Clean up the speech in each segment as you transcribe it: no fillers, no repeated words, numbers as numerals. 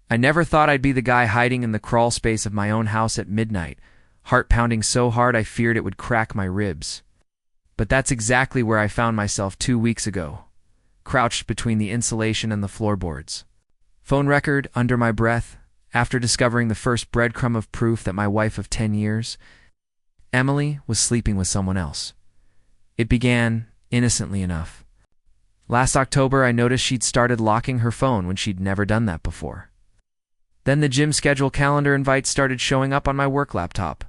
I never thought I'd be the guy hiding in the crawl space of my own house at midnight, heart pounding so hard I feared it would crack my ribs. But that's exactly where I found myself 2 weeks ago, crouched between the insulation and the floorboards. Phone record under my breath, after discovering the first breadcrumb of proof that my wife of 10 years, Emily, was sleeping with someone else. It began innocently enough. Last October, I noticed she'd started locking her phone when she'd never done that before. Then the gym schedule calendar invites started showing up on my work laptop.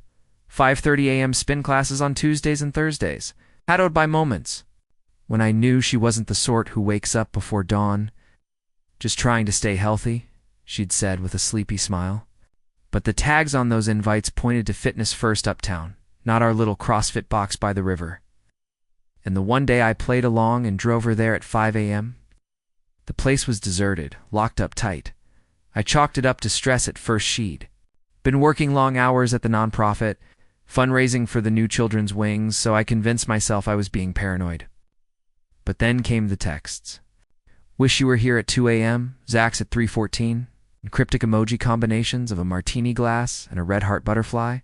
5:30 a.m. spin classes on Tuesdays and Thursdays, shadowed by moments when I knew she wasn't the sort who wakes up before dawn, just trying to stay healthy, she'd said with a sleepy smile. But the tags on those invites pointed to Fitness First Uptown, not our little CrossFit box by the river. And the one day I played along and drove her there at 5 a.m., the place was deserted, locked up tight. I chalked it up to stress at first she'd been working long hours at the nonprofit, fundraising for the new children's wings, so I convinced myself I was being paranoid. But then came the texts. Wish you were here at 2 a.m., Zach's at 3:14, and cryptic emoji combinations of a martini glass and a red heart butterfly,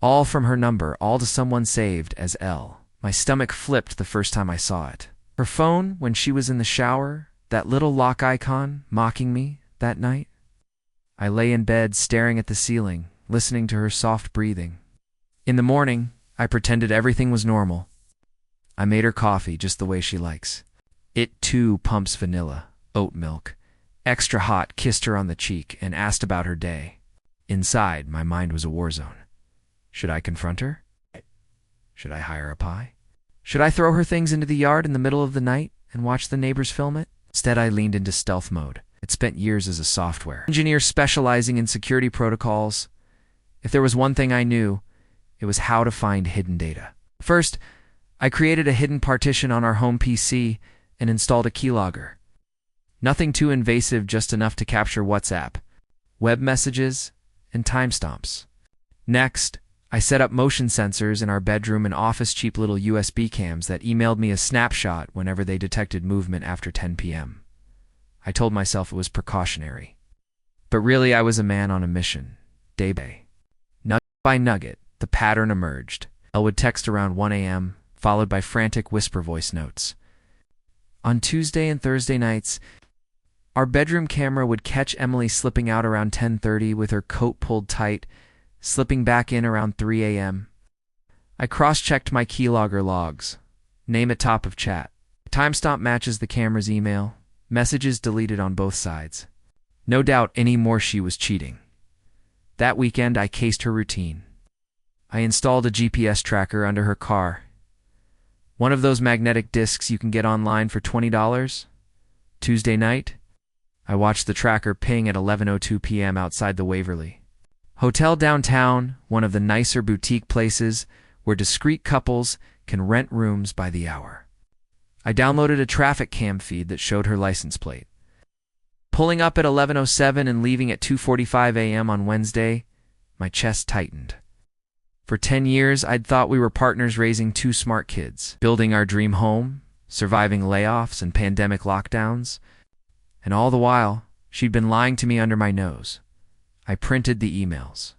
all from her number, all to someone saved as L. My stomach flipped the first time I saw it. Her phone, when she was in the shower, that little lock icon mocking me that night. I lay in bed staring at the ceiling, listening to her soft breathing. In the morning, I pretended everything was normal. I made her coffee just the way she likes. It too pumps vanilla, oat milk, extra hot, kissed her on the cheek, and asked about her day. Inside, my mind was a war zone. Should I confront her? Should I hire a pie? Should I throw her things into the yard in the middle of the night and watch the neighbors film it? Instead, I leaned into stealth mode. I'd spent years as a software engineer specializing in security protocols. If there was one thing I knew, it was how to find hidden data. First, I created a hidden partition on our home PC and installed a keylogger. Nothing too invasive, just enough to capture WhatsApp, web messages, and timestamps. Next, I set up motion sensors in our bedroom and office, cheap little USB cams that emailed me a snapshot whenever they detected movement after 10 p.m. I told myself it was precautionary. But really, I was a man on a mission, day by day. Nugget by nugget, the pattern emerged. Elle would text around 1 a.m., followed by frantic whisper voice notes. On Tuesday and Thursday nights, our bedroom camera would catch Emily slipping out around 10:30 with her coat pulled tight, slipping back in around 3 a.m. I cross-checked my keylogger logs. Name at top of chat. Timestamp matches the camera's email. Messages deleted on both sides. No doubt any more she was cheating. That weekend, I cased her routine. I installed a GPS tracker under her car. One of those magnetic discs you can get online for $20. Tuesday night, I watched the tracker ping at 11:02 p.m. outside the Waverly Hotel downtown, one of the nicer boutique places where discreet couples can rent rooms by the hour. I downloaded a traffic cam feed that showed her license plate. Pulling up at 11:07 and leaving at 2:45 a.m. on Wednesday, my chest tightened. For 10 years, I'd thought we were partners raising two smart kids, building our dream home, surviving layoffs and pandemic lockdowns. And all the while, she'd been lying to me under my nose. I printed the emails,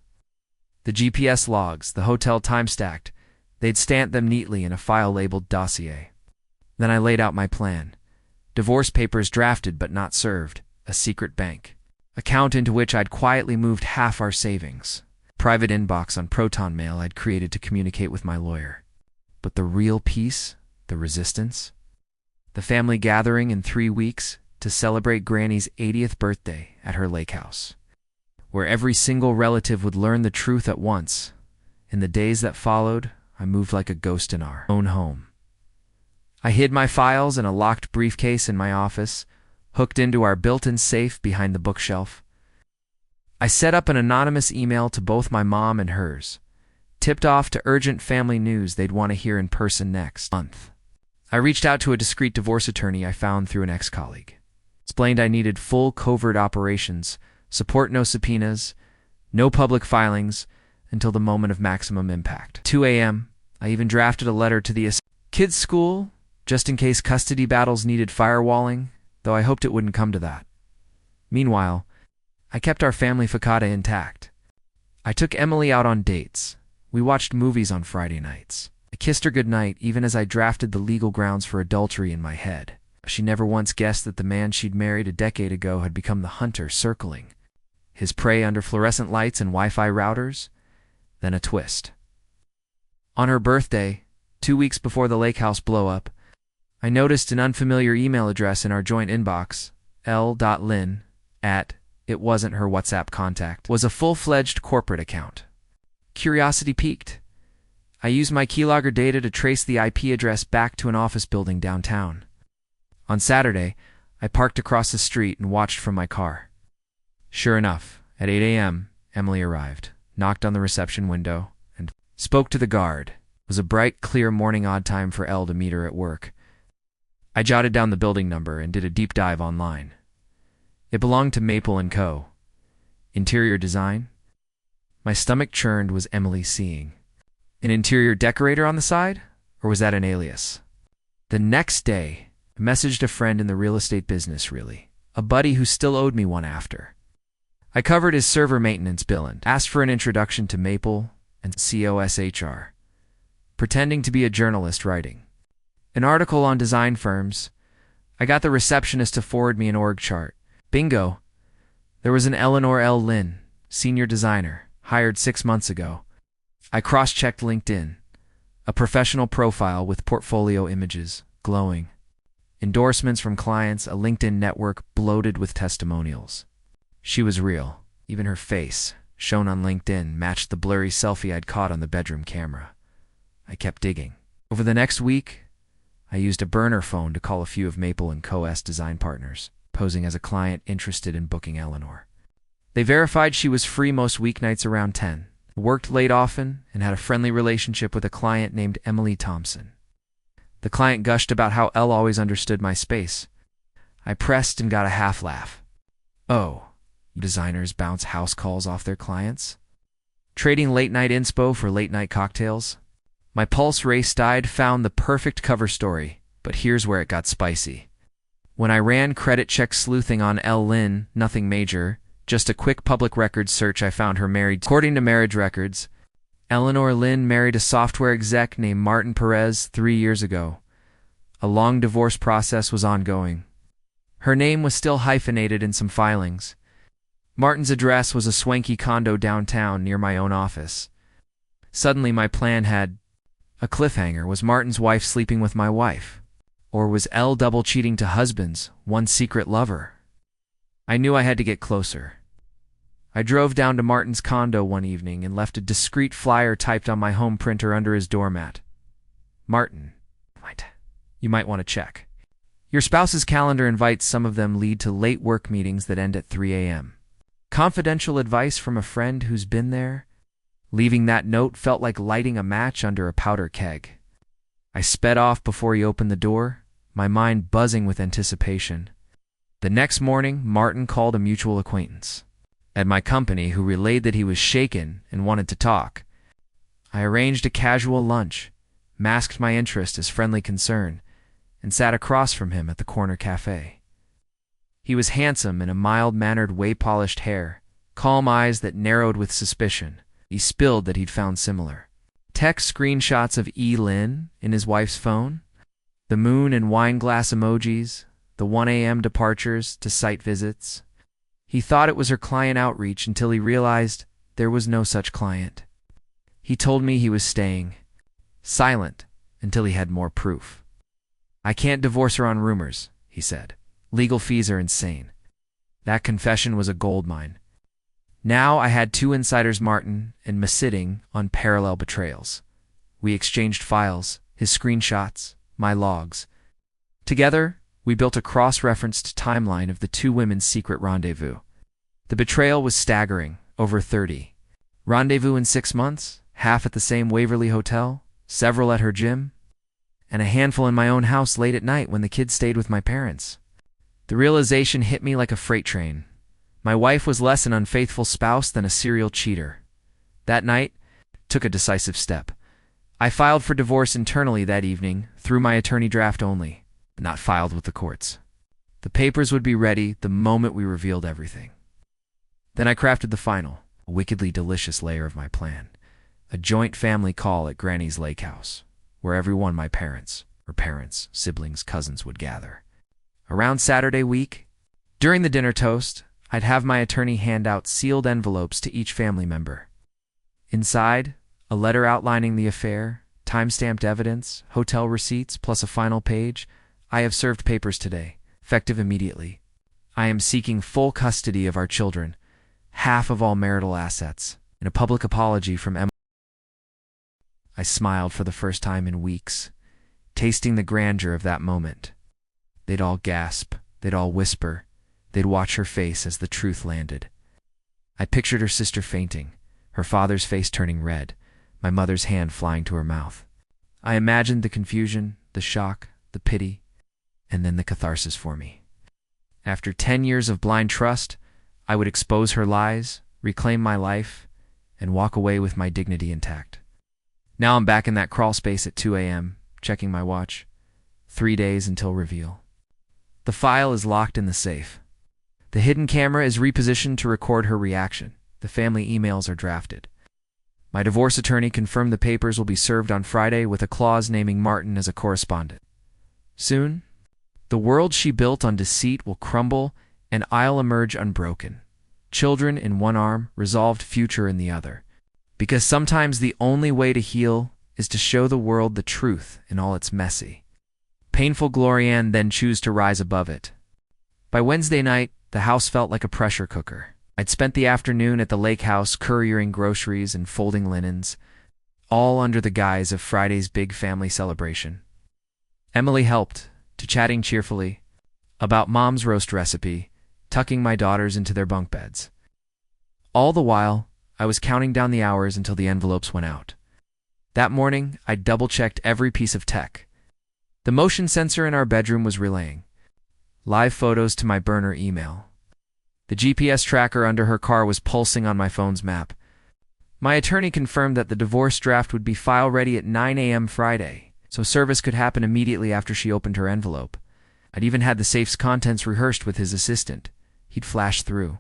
the GPS logs, the hotel time stacked. They'd stamped them neatly in a file labeled dossier. Then I laid out my plan. Divorce papers drafted but not served, a secret bank account into which I'd quietly moved half our savings, private inbox on Proton Mail I'd created to communicate with my lawyer. But the real piece, the resistance, the family gathering in 3 weeks to celebrate Granny's 80th birthday at her lake house, where every single relative would learn the truth at once. In the days that followed, I moved like a ghost in our own home. I hid my files in a locked briefcase in my office, hooked into our built-in safe behind the bookshelf. I set up an anonymous email to both my mom and hers, tipped off to urgent family news they'd want to hear in person next month. I reached out to a discreet divorce attorney I found through an ex-colleague. Explained I needed full covert operations, support no subpoenas, no public filings, until the moment of maximum impact. 2 a.m., I even drafted a letter to the kids' school, just in case custody battles needed firewalling, though I hoped it wouldn't come to that. Meanwhile, I kept our family facade intact. I took Emily out on dates. We watched movies on Friday nights. I kissed her goodnight even as I drafted the legal grounds for adultery in my head. She never once guessed that the man she'd married a decade ago had become the hunter circling his prey under fluorescent lights and Wi-Fi routers. Then a twist. On her birthday, 2 weeks before the lake house blow-up, I noticed an unfamiliar email address in our joint inbox. L.Lin at it wasn't her WhatsApp contact was a full-fledged corporate account. Curiosity piqued. I used my keylogger data to trace the IP address back to an office building downtown. On Saturday, I parked across the street and watched from my car. Sure enough, at 8 a.m., Emily arrived, knocked on the reception window, and spoke to the guard. It was a bright, clear morning odd time for Elle to meet her at work. I jotted down the building number and did a deep dive online. It belonged to Maple & Co. Interior design? My stomach churned. Was Emily seeing an interior decorator on the side? Or was that an alias? The next day, I messaged a friend in the real estate business, really. A buddy who still owed me one after. I covered his server maintenance bill and asked for an introduction to Maple and COSHR, pretending to be a journalist writing an article on design firms. I got the receptionist to forward me an org chart. Bingo! There was an Eleanor L. Lin, senior designer, hired 6 months ago. I cross-checked LinkedIn, a professional profile with portfolio images, glowing. Endorsements from clients, a LinkedIn network bloated with testimonials. She was real. Even her face, shown on LinkedIn, matched the blurry selfie I'd caught on the bedroom camera. I kept digging. Over the next week, I used a burner phone to call a few of Maple & Co.'s design partners, posing as a client interested in booking Eleanor. They verified she was free most weeknights around 10, worked late often, and had a friendly relationship with a client named Emily Thompson. The client gushed about how Elle always understood my space. I pressed and got a half laugh. Oh, designers bounce house calls off their clients? Trading late-night inspo for late-night cocktails? My pulse raced. I'd found the perfect cover story, but here's where it got spicy. When I ran credit check sleuthing on Elle Lin, nothing major, just a quick public records search, I found her married. According to marriage records, Eleanor Lin married a software exec named Martin Perez 3 years ago. A long divorce process was ongoing. Her name was still hyphenated in some filings. Martin's address was a swanky condo downtown near my own office. Suddenly my plan had a cliffhanger. Was Martin's wife sleeping with my wife? Or was Elle double cheating to husbands, one secret lover? I knew I had to get closer. I drove down to Martin's condo one evening and left a discreet flyer typed on my home printer under his doormat. Martin, you might want to check. Your spouse's calendar invites, some of them lead to late work meetings that end at 3 a.m. Confidential advice from a friend who's been there. Leaving that note felt like lighting a match under a powder keg. I sped off before he opened the door, my mind buzzing with anticipation. The next morning, Martin called a mutual acquaintance at my company who relayed that he was shaken and wanted to talk. I arranged a casual lunch, masked my interest as friendly concern, and sat across from him at the corner cafe. He was handsome in a mild-mannered, way-polished hair, calm eyes that narrowed with suspicion. He spilled that he'd found similar text screenshots of E. Lin in his wife's phone, the moon and wine glass emojis, the 1 a.m. departures to site visits. He thought it was her client outreach until he realized there was no such client. He told me he was staying silent until he had more proof. I can't divorce her on rumors, he said. Legal fees are insane. That confession was a goldmine. Now I had two insiders, Martin and me, sitting on parallel betrayals. We exchanged files, his screenshots, my logs. Together, we built a cross-referenced timeline of the two women's secret rendezvous. The betrayal was staggering, over 30. Rendezvous in 6 months, half at the same Waverly Hotel, several at her gym, and a handful in my own house late at night when the kids stayed with my parents. The realization hit me like a freight train. My wife was less an unfaithful spouse than a serial cheater. That night, took a decisive step. I filed for divorce internally that evening, through my attorney draft only, not filed with the courts. The papers would be ready the moment we revealed everything. Then I crafted the final, wickedly delicious layer of my plan. A joint family call at Granny's lake house, where everyone my parents, siblings, cousins would gather. Around Saturday week, during the dinner toast, I'd have my attorney hand out sealed envelopes to each family member. Inside, a letter outlining the affair, time-stamped evidence, hotel receipts, plus a final page. I have served papers today, effective immediately. I am seeking full custody of our children, half of all marital assets, and a public apology from Emily. I smiled for the first time in weeks, tasting the grandeur of that moment. They'd all gasp, they'd all whisper, they'd watch her face as the truth landed. I pictured her sister fainting, her father's face turning red, my mother's hand flying to her mouth. I imagined the confusion, the shock, the pity, and then the catharsis for me. After 10 years of blind trust, I would expose her lies, reclaim my life, and walk away with my dignity intact. Now I'm back in that crawl space at 2 a.m., checking my watch. 3 days until reveal. The file is locked in the safe. The hidden camera is repositioned to record her reaction. The family emails are drafted. My divorce attorney confirmed the papers will be served on Friday with a clause naming Martin as a correspondent. Soon, the world she built on deceit will crumble and I'll emerge unbroken. Children in one arm, resolved future in the other. Because sometimes the only way to heal is to show the world the truth in all its messy, painful glory and then choose to rise above it. By Wednesday night, the house felt like a pressure cooker. I'd spent the afternoon at the lake house couriering groceries and folding linens, all under the guise of Friday's big family celebration. Emily helped, to chatting cheerfully about Mom's roast recipe, tucking my daughters into their bunk beds. All the while, I was counting down the hours until the envelopes went out. That morning, I double-checked every piece of tech. The motion sensor in our bedroom was relaying live photos to my burner email. The GPS tracker under her car was pulsing on my phone's map. My attorney confirmed that the divorce draft would be file-ready at 9 a.m. Friday, so service could happen immediately after she opened her envelope. I'd even had the safe's contents rehearsed with his assistant. He'd flash through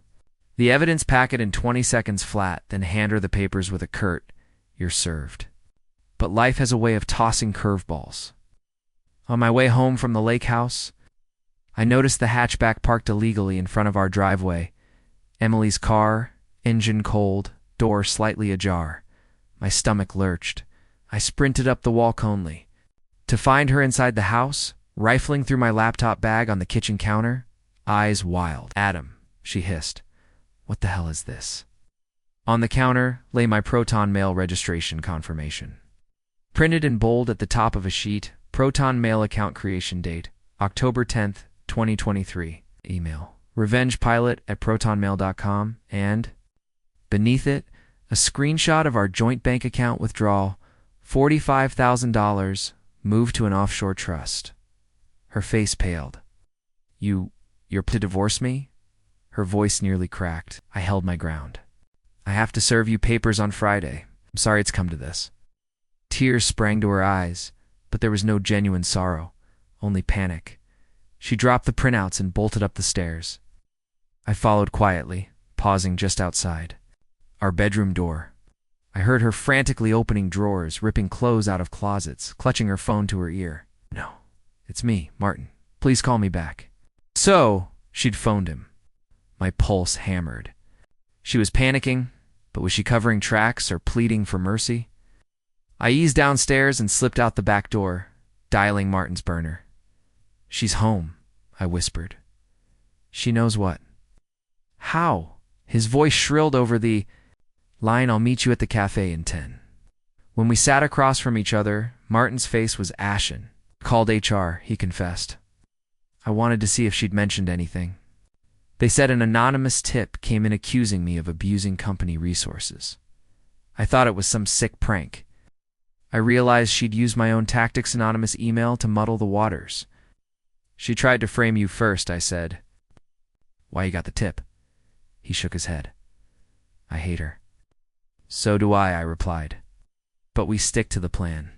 the evidence packet in 20 seconds flat, then hand her the papers with a curt, "You're served." But life has a way of tossing curveballs. On my way home from the lake house, I noticed the hatchback parked illegally in front of our driveway. Emily's car, engine cold, door slightly ajar. My stomach lurched. I sprinted up the Walconley. To find her inside the house, rifling through my laptop bag on the kitchen counter, eyes wild. "Adam," she hissed. "What the hell is this?" On the counter lay my Proton Mail registration confirmation. Printed in bold at the top of a sheet, Proton Mail account creation date, October 10th, 2023. Email, revengepilot@protonmail.com, and beneath it, a screenshot of our joint bank account withdrawal, $45,000, moved to an offshore trust. Her face paled. You're to divorce me?" Her voice nearly cracked. I held my ground. "I have to serve you papers on Friday. I'm sorry it's come to this." Tears sprang to her eyes, but there was no genuine sorrow, only panic. She dropped the printouts and bolted up the stairs. I followed quietly, pausing just outside our bedroom door. I heard her frantically opening drawers, ripping clothes out of closets, clutching her phone to her ear. "No, it's me, Martin. Please call me back." So, she'd phoned him. My pulse hammered. She was panicking, but was she covering tracks or pleading for mercy? I eased downstairs and slipped out the back door, dialing Martin's burner. "She's home," I whispered. "She knows what?" "How?" His voice shrilled over the line, "I'll meet you at the cafe in 10. When we sat across from each other, Martin's face was ashen. "Called HR," he confessed. I wanted to see if she'd mentioned anything. They said an anonymous tip came in accusing me of abusing company resources. I thought it was some sick prank. I realized she'd used my own Tactics Anonymous email to muddle the waters. "She tried to frame you first," I said. "Why you got the tip?" He shook his head. "I hate her." "So do I replied. "But we stick to the plan."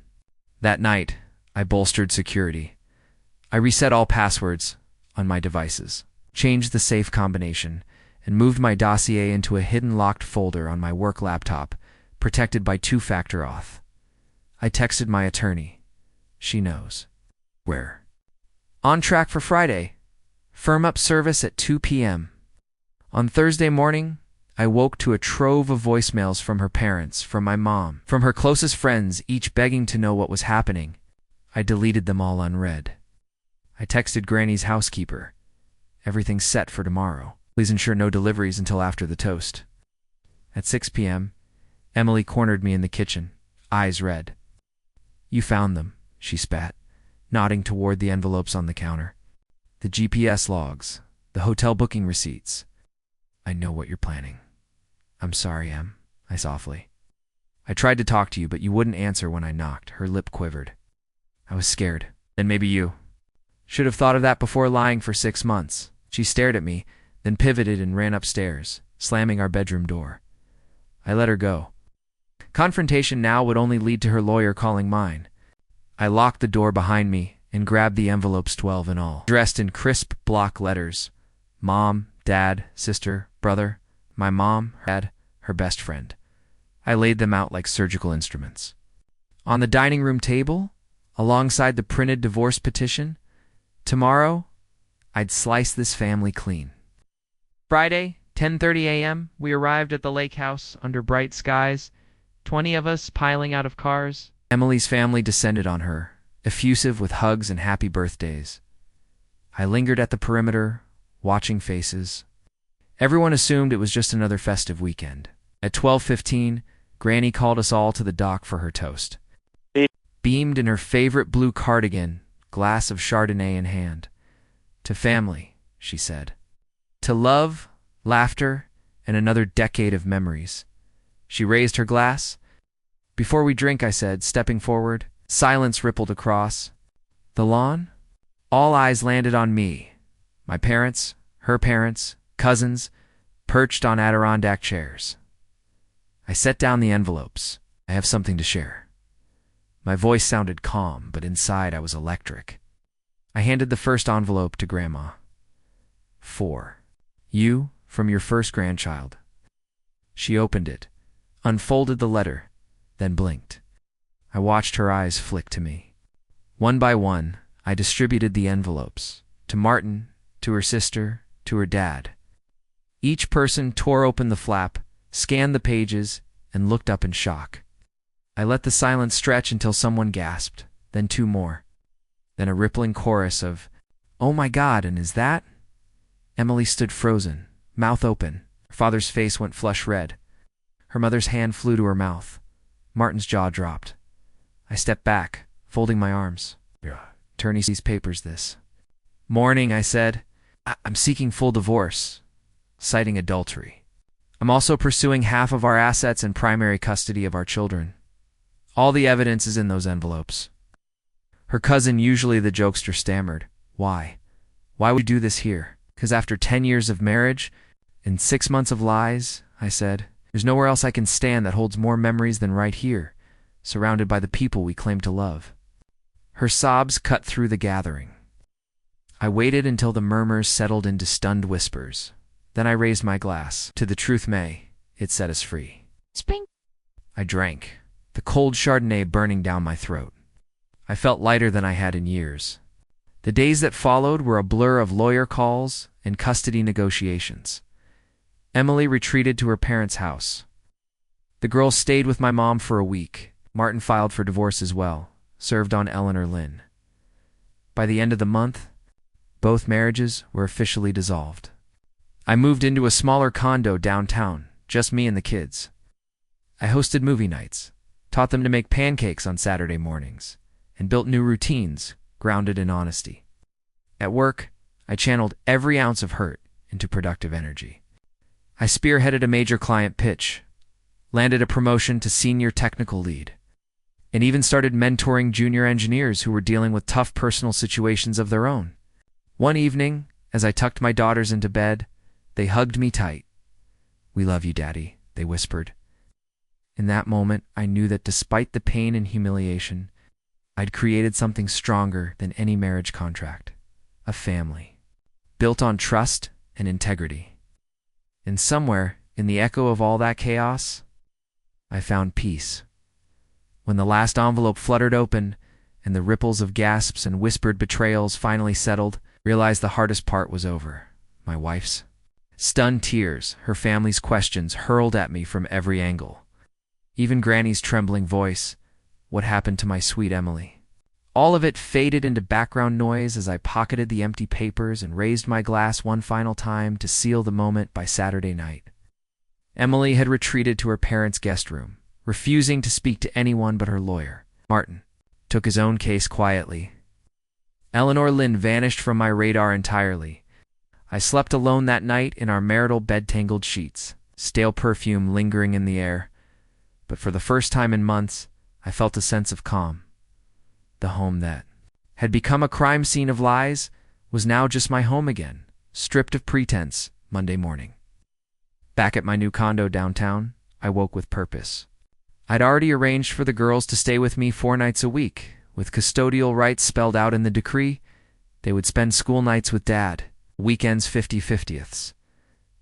That night, I bolstered security. I reset all passwords on my devices, changed the safe combination, and moved my dossier into a hidden locked folder on my work laptop, protected by two-factor auth. I texted my attorney. She knows. Where? On track for Friday. Firm up service at 2 p.m. On Thursday morning, I woke to a trove of voicemails from her parents, from my mom, from her closest friends, each begging to know what was happening. I deleted them all unread. I texted Granny's housekeeper. Everything's set for tomorrow. Please ensure no deliveries until after the toast. At 6 p.m., Emily cornered me in the kitchen, eyes red. You found them, she spat, nodding toward the envelopes on the counter. The GPS logs, the hotel booking receipts. I know what you're planning. I'm sorry, Em, I softly. I tried to talk to you, but you wouldn't answer when I knocked. Her lip quivered. I was scared. Then maybe you. Should have thought of that before lying for 6 months. She stared at me, then pivoted and ran upstairs, slamming our bedroom door. I let her go. Confrontation now would only lead to her lawyer calling mine. I locked the door behind me and grabbed the envelopes, 12 in all, dressed in crisp block letters. Mom, Dad, sister, brother, my mom, her dad, her best friend. I laid them out like surgical instruments. On the dining room table, alongside the printed divorce petition, tomorrow, I'd slice this family clean. Friday, 10:30 a.m., we arrived at the lake house under bright skies, 20 of us piling out of cars. Emily's family descended on her, effusive with hugs and happy birthdays. I lingered at the perimeter, watching faces. Everyone assumed it was just another festive weekend. At 12:15, Granny called us all to the dock for her toast. Beamed in her favorite blue cardigan, glass of Chardonnay in hand. To family, she said. To love, laughter, and another decade of memories. She raised her glass. Before we drink, I said, stepping forward. Silence rippled across. The lawn? All eyes landed on me. My parents, her parents, cousins, perched on Adirondack chairs. I set down the envelopes. I have something to share. My voice sounded calm, but inside I was electric. I handed the first envelope to Grandma. 4. You, from your first grandchild. She opened it, unfolded the letter, then blinked. I watched her eyes flick to me. One by one, I distributed the envelopes, to Martin, to her sister, to her dad. Each person tore open the flap, scanned the pages, and looked up in shock. I let the silence stretch until someone gasped, then 2 more. Then a rippling chorus of, "Oh my God, and is that?" Emily stood frozen, mouth open. Her father's face went flush red. Her mother's hand flew to her mouth. Martin's jaw dropped. I stepped back, folding my arms. Attorney sees papers this. Morning, I said. I'm seeking full divorce, citing adultery. I'm also pursuing half of our assets and primary custody of our children. All the evidence is in those envelopes. Her cousin, usually the jokester, stammered. Why? Why would you do this here? 'Cause after 10 years of marriage and 6 months of lies, I said, there's nowhere else I can stand that holds more memories than right here, surrounded by the people we claim to love. Her sobs cut through the gathering. I waited until the murmurs settled into stunned whispers. Then I raised my glass. To the truth may, it set us free. Spring. I drank, the cold Chardonnay burning down my throat. I felt lighter than I had in years. The days that followed were a blur of lawyer calls and custody negotiations. Emily retreated to her parents' house. The girls stayed with my mom for a week. Martin filed for divorce as well, served on Eleanor Lynn. By the end of the month, both marriages were officially dissolved. I moved into a smaller condo downtown, just me and the kids. I hosted movie nights, taught them to make pancakes on Saturday mornings, and built new routines grounded in honesty. At work, I channeled every ounce of hurt into productive energy. I spearheaded a major client pitch, landed a promotion to senior technical lead, and even started mentoring junior engineers who were dealing with tough personal situations of their own. One evening, as I tucked my daughters into bed, they hugged me tight. "We love you, Daddy," they whispered. In that moment, I knew that despite the pain and humiliation, I'd created something stronger than any marriage contract. A family, built on trust and integrity. And somewhere, in the echo of all that chaos, I found peace. When the last envelope fluttered open, and the ripples of gasps and whispered betrayals finally settled, I realized the hardest part was over. My wife's stunned tears, her family's questions hurled at me from every angle. Even Granny's trembling voice, "What happened to my sweet Emily?" All of it faded into background noise as I pocketed the empty papers and raised my glass one final time to seal the moment. By Saturday night, Emily had retreated to her parents' guest room, refusing to speak to anyone but her lawyer. Martin took his own case quietly. Eleanor Lynn vanished from my radar entirely. I slept alone that night in our marital bed-tangled sheets, stale perfume lingering in the air. But for the first time in months, I felt a sense of calm. The home that had become a crime scene of lies was now just my home again, stripped of pretense. Monday morning, back at my new condo downtown, I woke with purpose. I'd already arranged for the girls to stay with me 4 nights a week, with custodial rights spelled out in the decree. They would spend school nights with Dad, weekends 50/50ths.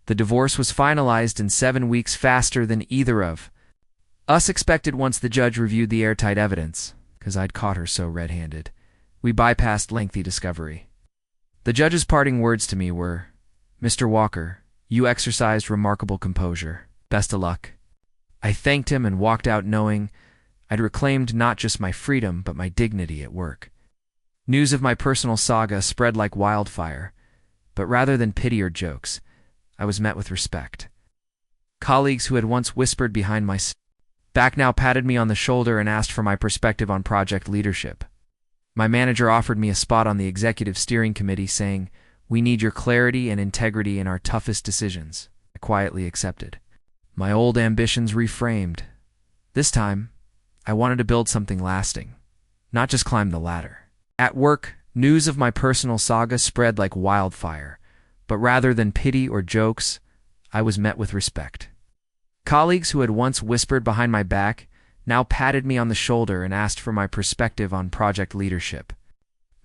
The divorce was finalized in 7 weeks faster than either of us expected once the judge reviewed the airtight evidence, because I'd caught her so red-handed. We bypassed lengthy discovery. The judge's parting words to me were, "Mr. Walker, you exercised remarkable composure. Best of luck." I thanked him and walked out knowing I'd reclaimed not just my freedom but my dignity at work. News of my personal saga spread like wildfire, but rather than pity or jokes, I was met with respect. Colleagues who had once whispered behind my back now patted me on the shoulder and asked for my perspective on project leadership. My manager offered me a spot on the executive steering committee, saying, "We need your clarity and integrity in our toughest decisions." I quietly accepted. My old ambitions reframed. This time, I wanted to build something lasting, not just climb the ladder. At work, news of my personal saga spread like wildfire, but rather than pity or jokes, I was met with respect. Colleagues who had once whispered behind my back now patted me on the shoulder and asked for my perspective on project leadership.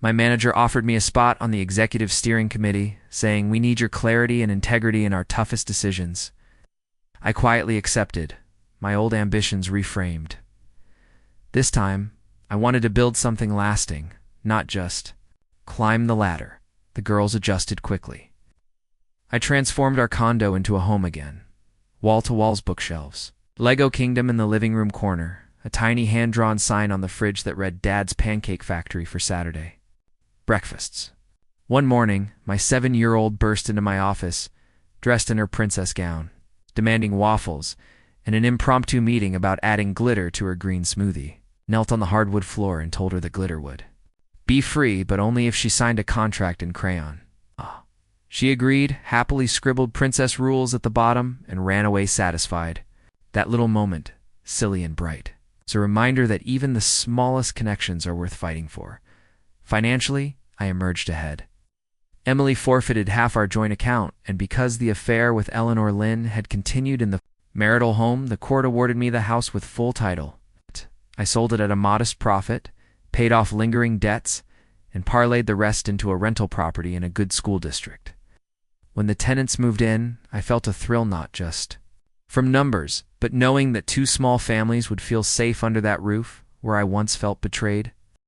My manager offered me a spot on the executive steering committee, saying, "We need your clarity and integrity in our toughest decisions." I quietly accepted, my old ambitions reframed. This time, I wanted to build something lasting, not just climb the ladder. The girls adjusted quickly. I transformed our condo into a home again. Wall-to-walls bookshelves, Lego Kingdom in the living room corner, a tiny hand-drawn sign on the fridge that read Dad's Pancake Factory for Saturday. Breakfasts. One morning, my 7-year-old burst into my office, dressed in her princess gown, demanding waffles and an impromptu meeting about adding glitter to her green smoothie. Knelt on the hardwood floor and told her the glitter would be free, but only if she signed a contract in crayon. She agreed, happily scribbled princess rules at the bottom, and ran away satisfied. That little moment, silly and bright, is a reminder that even the smallest connections are worth fighting for. Financially, I emerged ahead. Emily forfeited half our joint account, and because the affair with Eleanor Lynn had continued in the marital home, the court awarded me the house with full title. I sold it at a modest profit, paid off lingering debts, and parlayed the rest into a rental property in a good school district. When the tenants moved in, I felt a thrill not just from numbers, but knowing that 2 small families would feel safe under that roof where I once felt betrayed.